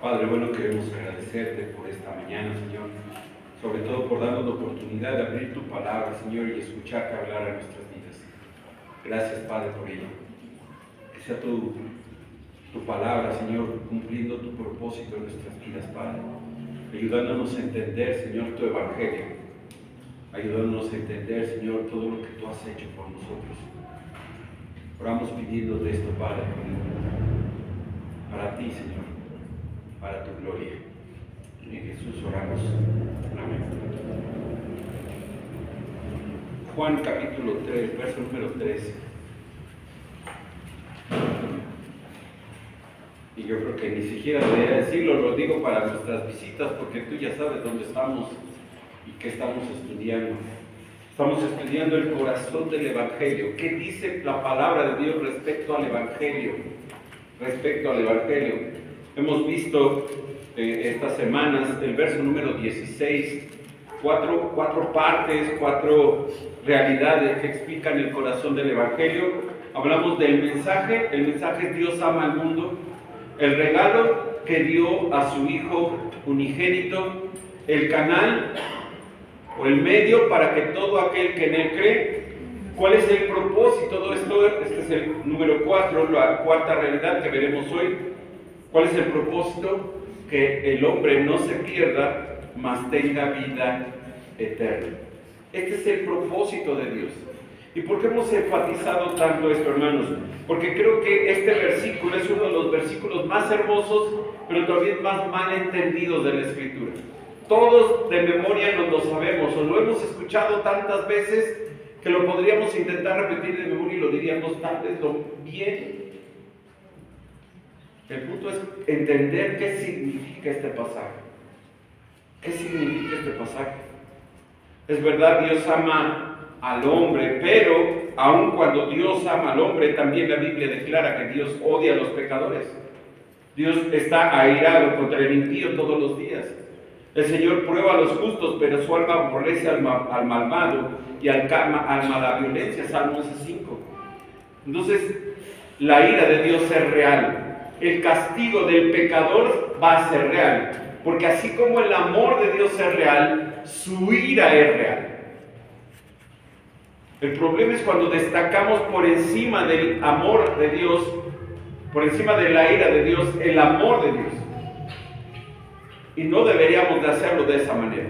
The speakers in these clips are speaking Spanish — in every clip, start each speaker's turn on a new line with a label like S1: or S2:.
S1: Padre bueno, queremos agradecerte por esta mañana, Señor, sobre todo por darnos la oportunidad de abrir tu palabra, Señor, y escucharte hablar a nuestras vidas. Gracias, Padre, por ello. Que sea tu palabra, Señor, cumpliendo tu propósito en nuestras vidas, Padre, ayudándonos a entender, Señor, tu evangelio, ayudándonos a entender, Señor, todo lo que tú has hecho por nosotros. Oramos pidiendo de esto, Padre, para ti, Señor, para tu gloria. En Jesús oramos. Amén. Juan capítulo 3, verso número 13. Y yo creo que ni siquiera debería decirlo, lo digo para nuestras visitas, porque tú ya sabes dónde estamos y qué estamos estudiando. Estamos estudiando el corazón del Evangelio. ¿Qué dice la palabra de Dios respecto al Evangelio? Respecto al Evangelio. Hemos visto estas semanas el verso número 16, cuatro partes, cuatro realidades que explican el corazón del Evangelio. Hablamos del mensaje. El mensaje es Dios ama al mundo. El regalo que dio a su Hijo unigénito. El canal o el medio para que todo aquel que en él cree. ¿Cuál es el propósito de esto? Este es el número 4, la cuarta realidad que veremos hoy. ¿Cuál es el propósito? Que el hombre no se pierda, mas tenga vida eterna. Este es el propósito de Dios. ¿Y por qué hemos enfatizado tanto esto, hermanos? Porque creo que este versículo es uno de los versículos más hermosos, pero también más mal entendidos de la Escritura. Todos de memoria nos lo sabemos, o lo hemos escuchado tantas veces que lo podríamos intentar repetir de memoria y lo diríamos tal vez bien. El punto es entender qué significa este pasaje. ¿Qué significa este pasaje? Es verdad, Dios ama al hombre, pero aun cuando Dios ama al hombre, también la Biblia declara que Dios odia a los pecadores. Dios está airado contra el impío todos los días. El Señor prueba a los justos, pero su alma aborrece al malvado y al alma la violencia. Salmo 11:5. Entonces, la ira de Dios es real. El castigo del pecador va a ser real. Porque así como el amor de Dios es real, su ira es real. El problema es cuando destacamos por encima del amor de Dios, por encima de la ira de Dios, el amor de Dios. Y no deberíamos de hacerlo de esa manera.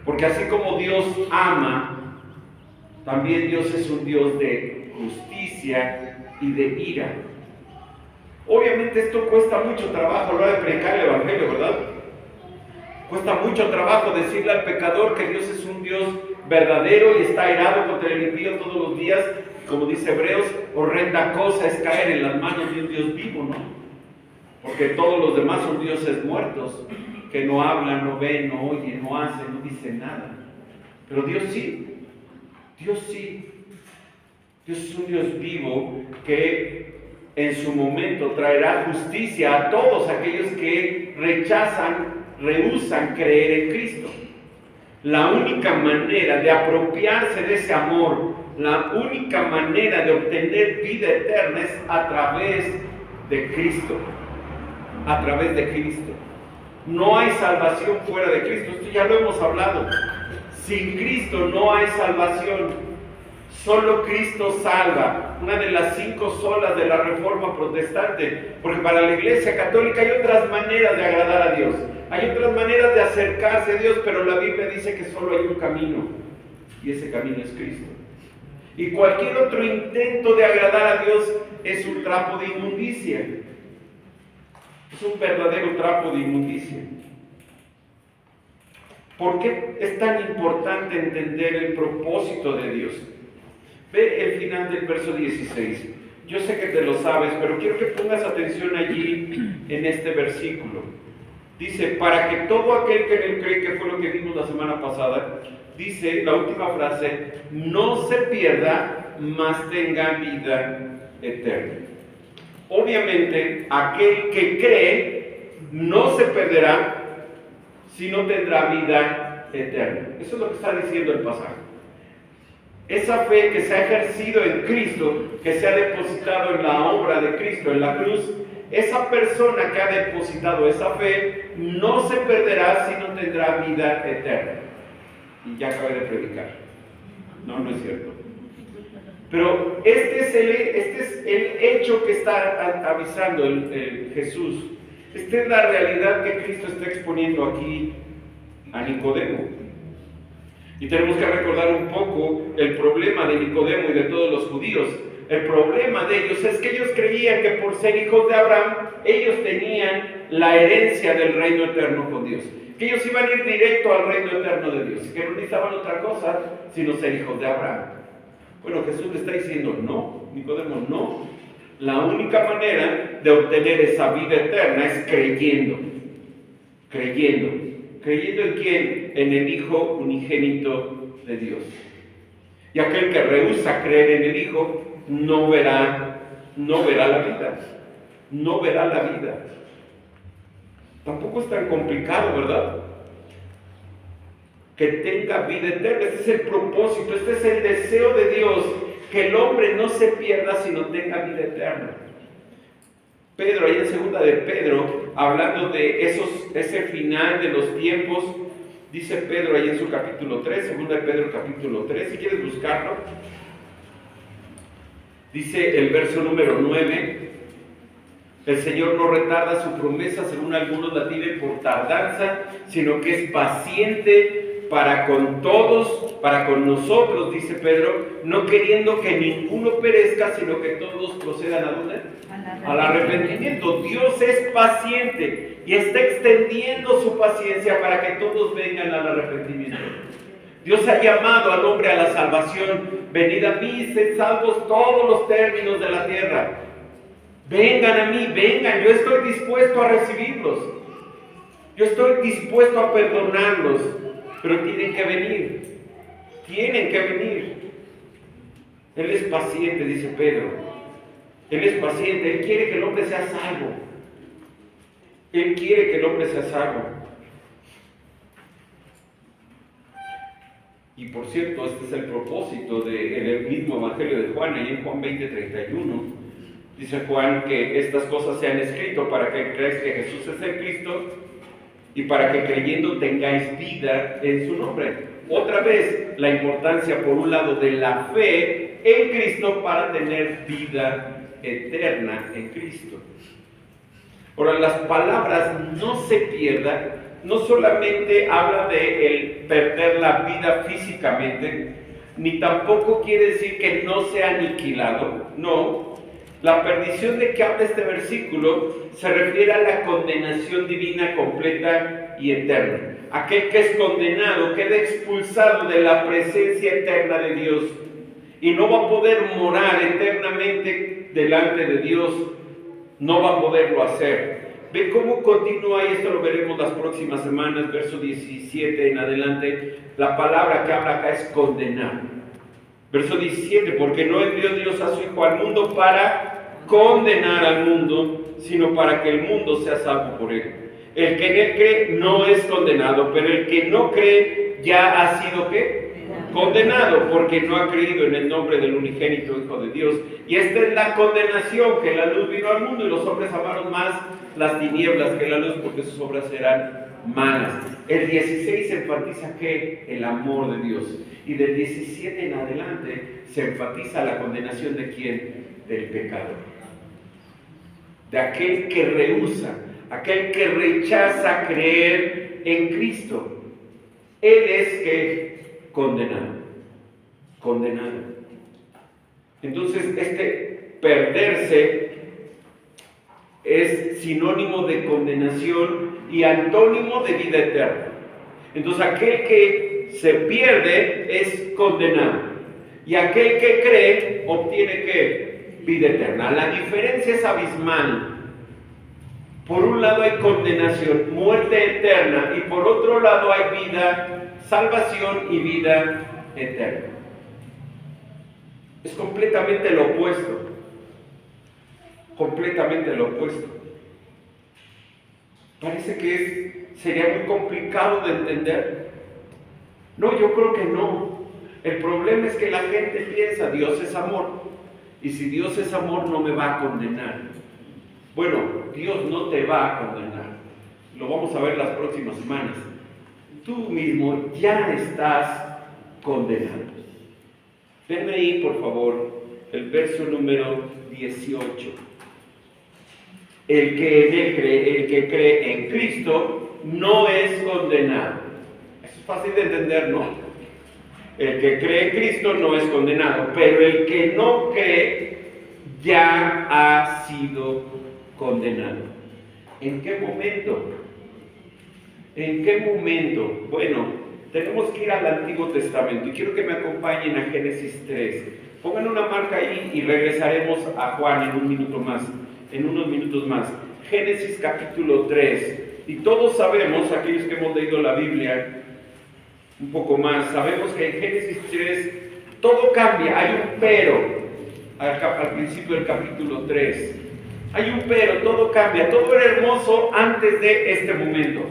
S1: Porque así como Dios ama, también Dios es un Dios de justicia y de ira. Obviamente esto cuesta mucho trabajo a la hora de predicar el Evangelio, ¿verdad? Cuesta mucho trabajo decirle al pecador que Dios es un Dios verdadero y está airado contra el impío todos los días. Como dice Hebreos, horrenda cosa es caer en las manos de un Dios vivo, ¿no? Porque todos los demás son dioses muertos, que no hablan, no ven, no oyen, no hacen, no dicen nada. Pero Dios sí, Dios sí. Dios es un Dios vivo que en su momento traerá justicia a todos aquellos que rehúsan creer en Cristo. La única manera de apropiarse de ese amor, la única manera de obtener vida eterna es a través de Cristo. A través de Cristo. No hay salvación fuera de Cristo. Esto ya lo hemos hablado. Sin Cristo no hay salvación. Solo Cristo salva. Una de las 5 solas de la Reforma Protestante. Porque para la Iglesia Católica hay otras maneras de agradar a Dios. Hay otras maneras de acercarse a Dios, pero la Biblia dice que solo hay un camino. Y ese camino es Cristo. Y cualquier otro intento de agradar a Dios es un trapo de inmundicia. Es un verdadero trapo de inmundicia. ¿Por qué es tan importante entender el propósito de Dios? Ve el final del verso 16. Yo sé que te lo sabes, pero quiero que pongas atención allí en este versículo. Dice, para que todo aquel que en él cree, que fue lo que vimos la semana pasada, dice la última frase, no se pierda, mas tenga vida eterna. Obviamente, aquel que cree no se perderá, sino tendrá vida eterna. Eso es lo que está diciendo el pasaje. Esa fe que se ha ejercido en Cristo, que se ha depositado en la obra de Cristo, en la cruz, esa persona que ha depositado esa fe no se perderá, sino tendrá vida eterna. Y ya acabé de predicar. No, no es cierto. Pero este es el hecho que está avisando el Jesús. Esta es la realidad que Cristo está exponiendo aquí a Nicodemo. Y tenemos que recordar un poco el problema de Nicodemo y de todos los judíos. El problema de ellos es que ellos creían que por ser hijos de Abraham, ellos tenían la herencia del reino eterno con Dios. Que ellos iban a ir directo al reino eterno de Dios. Que no necesitaban otra cosa sino ser hijos de Abraham. Bueno, Jesús le está diciendo, no, Nicodemo, no. La única manera de obtener esa vida eterna es creyendo. Creyendo. ¿Creyendo en quién? En el Hijo unigénito de Dios. Y aquel que rehúsa creer en el Hijo no verá la vida. No verá la vida. Tampoco es tan complicado, ¿verdad? Que tenga vida eterna. Este es el propósito, este es el deseo de Dios, que el hombre no se pierda, sino tenga vida eterna. Pedro, ahí en segunda de Pedro, hablando de ese final de los tiempos, dice Pedro ahí en su capítulo 3, segunda de Pedro capítulo 3, si quieres buscarlo, dice el verso número 9, el Señor no retarda su promesa, según algunos la tienen por tardanza, sino que es paciente para con todos, para con nosotros, dice Pedro, no queriendo que ninguno perezca, sino que todos procedan ¿a dónde? Al arrepentimiento. Dios es paciente y está extendiendo su paciencia para que todos vengan al arrepentimiento. Dios ha llamado al hombre a la salvación. Venid a mí, sed salvos todos los términos de la tierra. Vengan a mí, vengan, yo estoy dispuesto a recibirlos. Yo estoy dispuesto a perdonarlos, pero tienen que venir. Tienen que venir. Él es paciente, dice Pedro. Él es paciente, Él quiere que el hombre sea salvo. Él quiere que el hombre sea salvo. Y por cierto, este es el propósito del mismo Evangelio de Juan, ahí en Juan 20:31. Dice Juan que estas cosas se han escrito para que creáis que Jesús es el Cristo y para que creyendo tengáis vida en su nombre. Otra vez, la importancia por un lado de la fe en Cristo para tener vida eterna en Cristo. Ahora, las palabras no se pierdan, no solamente habla de el perder la vida físicamente, ni tampoco quiere decir que no sea aniquilado, no. La perdición de que habla este versículo se refiere a la condenación divina completa y eterna. Aquel que es condenado queda expulsado de la presencia eterna de Dios y no va a poder morar eternamente delante de Dios, no va a poderlo hacer. Ve cómo continúa, y esto lo veremos las próximas semanas, verso 17 en adelante, la palabra que habla acá es condenar. Verso 17, porque no envió Dios a su Hijo al mundo para condenar al mundo, sino para que el mundo sea salvo por él. El que en él cree no es condenado, pero el que no cree ya ha sido ¿qué? Condenado, porque no ha creído en el nombre del unigénito Hijo de Dios. Y esta es la condenación, que la luz vino al mundo y los hombres amaron más las tinieblas que la luz, porque sus obras eran malas. El 16 enfatiza que el amor de Dios, y del 17 en adelante se enfatiza la condenación de quién, del pecador, de aquel que rehúsa, aquel que rechaza creer en Cristo. Él es que condenado. Entonces, este perderse es sinónimo de condenación y antónimo de vida eterna. Entonces, aquel que se pierde es condenado, y aquel que cree obtiene ¿qué? Vida eterna. La diferencia es abismal. Por un lado hay condenación, muerte eterna, y por otro lado hay vida, salvación y vida eterna. Es completamente lo opuesto. Completamente lo opuesto. Parece que sería muy complicado de entender. No, yo creo que no. El problema es que la gente piensa, Dios es amor, y si Dios es amor no me va a condenar. Bueno, Dios no te va a condenar. Lo vamos a ver las próximas semanas. Tú mismo ya estás condenado. Denme ahí, por favor, el verso número 18. El que cree en Cristo no es condenado. Eso es fácil de entender, ¿no? El que cree en Cristo no es condenado, pero el que no cree ya ha sido condenado. ¿En qué momento? ¿En qué momento? Bueno, tenemos que ir al Antiguo Testamento y quiero que me acompañen a Génesis 3. Pongan una marca ahí y regresaremos a Juan en unos minutos más. Génesis capítulo 3. Y todos sabemos, aquellos que hemos leído la Biblia un poco más, sabemos que en Génesis 3 todo cambia, hay un pero al principio del capítulo 3. Hay un pero, todo cambia, todo era hermoso antes de este momento.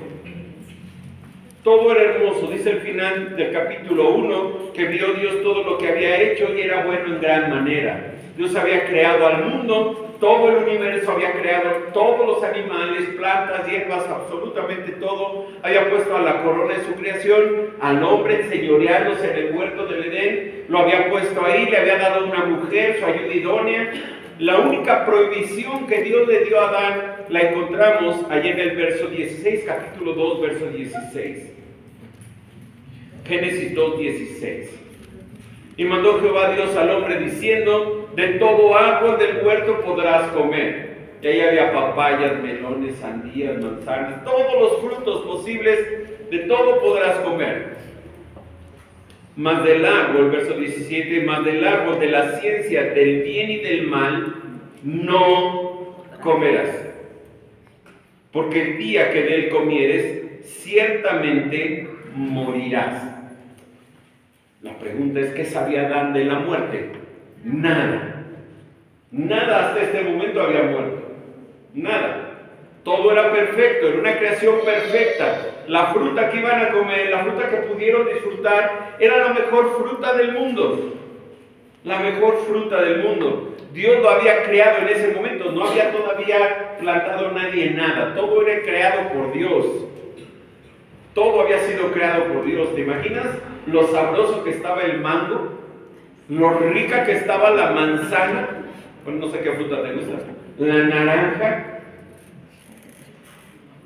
S1: Todo era hermoso, dice el final del capítulo 1, que vio Dios todo lo que había hecho y era bueno en gran manera. Dios había creado al mundo, todo el universo, había creado todos los animales, plantas, hierbas, absolutamente todo. Había puesto a la corona de su creación, al hombre enseñoreándose en el huerto del Edén, lo había puesto ahí, le había dado una mujer, su ayuda idónea. La única prohibición que Dios le dio a Adán la encontramos allí en el verso 16, capítulo 2, verso 16. Génesis 2, 16. Y mandó Jehová Dios al hombre diciendo: de todo árbol del huerto podrás comer. Y ahí había papayas, melones, sandías, manzanas, todos los frutos posibles, de todo podrás comer. Mas del árbol, verso 17, mas del árbol de la ciencia del bien y del mal no comerás. Porque el día que de él comieres, ciertamente morirás. La pregunta es: ¿qué sabía Adán de la muerte? Nada. Nada hasta este momento había muerto. Nada. Todo era perfecto, era una creación perfecta. La fruta que iban a comer, la fruta que pudieron disfrutar, era la mejor fruta del mundo. La mejor fruta del mundo. Dios lo había creado en ese momento, no había todavía plantado nadie nada. Todo era creado por Dios. Todo había sido creado por Dios. ¿Te imaginas lo sabroso que estaba el mango? Lo rica que estaba la manzana. Bueno, no sé qué fruta te gusta. La naranja.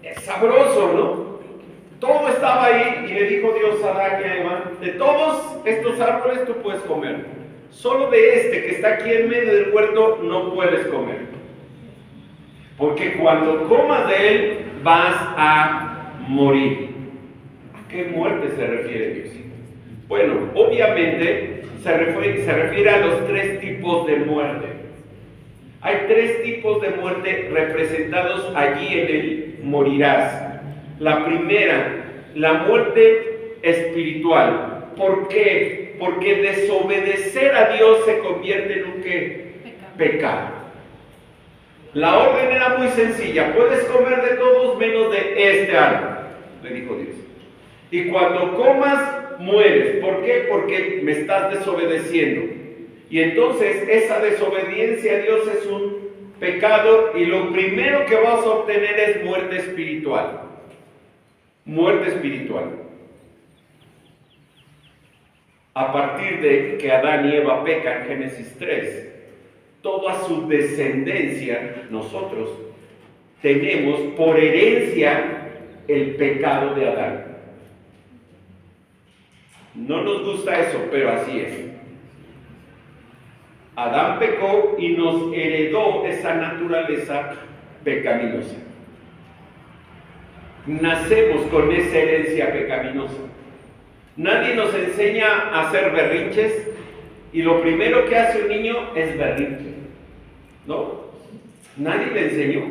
S1: Es sabroso, ¿no? Todo estaba ahí y le dijo Dios a Adán y a Eva: de todos estos árboles tú puedes comer. Solo de este que está aquí en medio del huerto no puedes comer. Porque cuando comas de él vas a morir. ¿A qué muerte se refiere Dios? Bueno, obviamente se refiere a los tres tipos de muerte. Hay tres tipos de muerte representados allí en el morirás. La primera, la muerte espiritual. ¿Por qué? Porque desobedecer a Dios se convierte en un ¿qué? Pecado. La orden era muy sencilla: puedes comer de todos menos de este árbol, le dijo Dios. Y cuando comas, mueres. ¿Por qué? Porque me estás desobedeciendo. Y entonces esa desobediencia a Dios es un pecado y lo primero que vas a obtener es muerte espiritual. Muerte espiritual. A partir de que Adán y Eva pecan, Génesis 3, toda su descendencia, nosotros, tenemos por herencia el pecado de Adán. No nos gusta eso, pero así es. Adán pecó y nos heredó esa naturaleza pecaminosa. Nacemos con esa herencia pecaminosa. Nadie nos enseña a hacer berrinches y lo primero que hace un niño es berrinche, ¿no? Nadie le enseñó.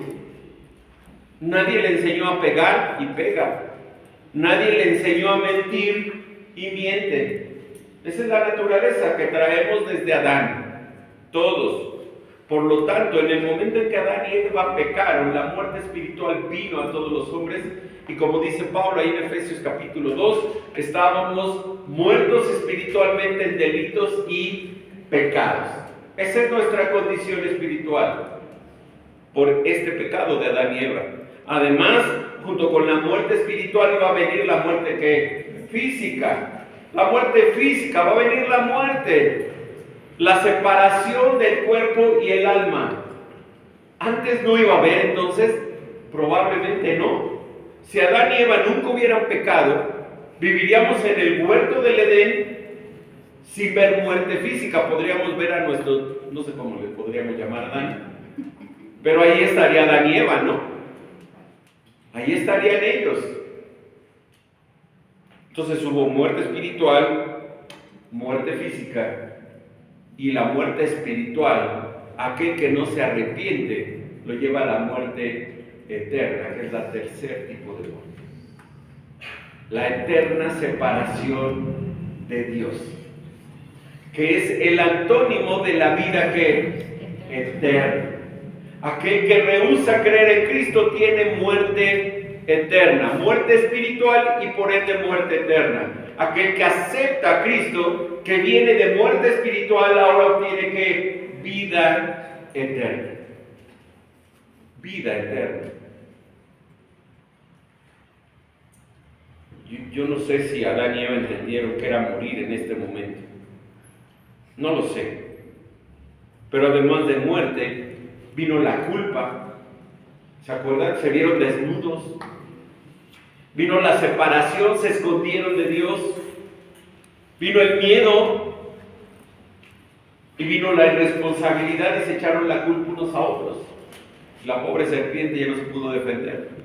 S1: Nadie le enseñó a pegar y pega. Nadie le enseñó a mentir y miente. Esa es la naturaleza que traemos desde Adán. Todos. Por lo tanto, en el momento en que Adán y Eva pecaron, la muerte espiritual vino a todos los hombres. Y como dice Pablo ahí en Efesios capítulo 2, estábamos muertos espiritualmente en delitos y pecados. Esa es nuestra condición espiritual. por este pecado de Adán y Eva. Además, junto con la muerte espiritual va a venir la muerte ¿qué? Física. La muerte física, va a venir la muerte, la separación del cuerpo y el alma. Antes no iba a haber, entonces, probablemente no. Si Adán y Eva nunca hubieran pecado, viviríamos en el huerto del Edén sin ver muerte física. Podríamos ver a nuestros, no sé cómo le podríamos llamar a Adán, pero ahí estaría Adán y Eva, ¿no? Ahí estarían ellos. Entonces hubo muerte espiritual, muerte física, y la muerte espiritual, aquel que no se arrepiente, lo lleva a la muerte eterna, que es la tercer tipo de muerte. La eterna separación de Dios, que es el antónimo de la vida que eterna. Aquel que rehúsa creer en Cristo tiene muerte eterna, muerte espiritual y por ende muerte eterna. Aquel que acepta a Cristo, que viene de muerte espiritual, ahora obtiene que vida eterna. Vida eterna. Yo no sé si Adán y Eva entendieron que era morir en este momento. No lo sé. Pero además de muerte, vino la culpa. ¿Se acuerdan? Se vieron desnudos. Vino la separación, se escondieron de Dios. Vino el miedo. Y vino la irresponsabilidad y se echaron la culpa unos a otros. La pobre serpiente ya no se pudo defender.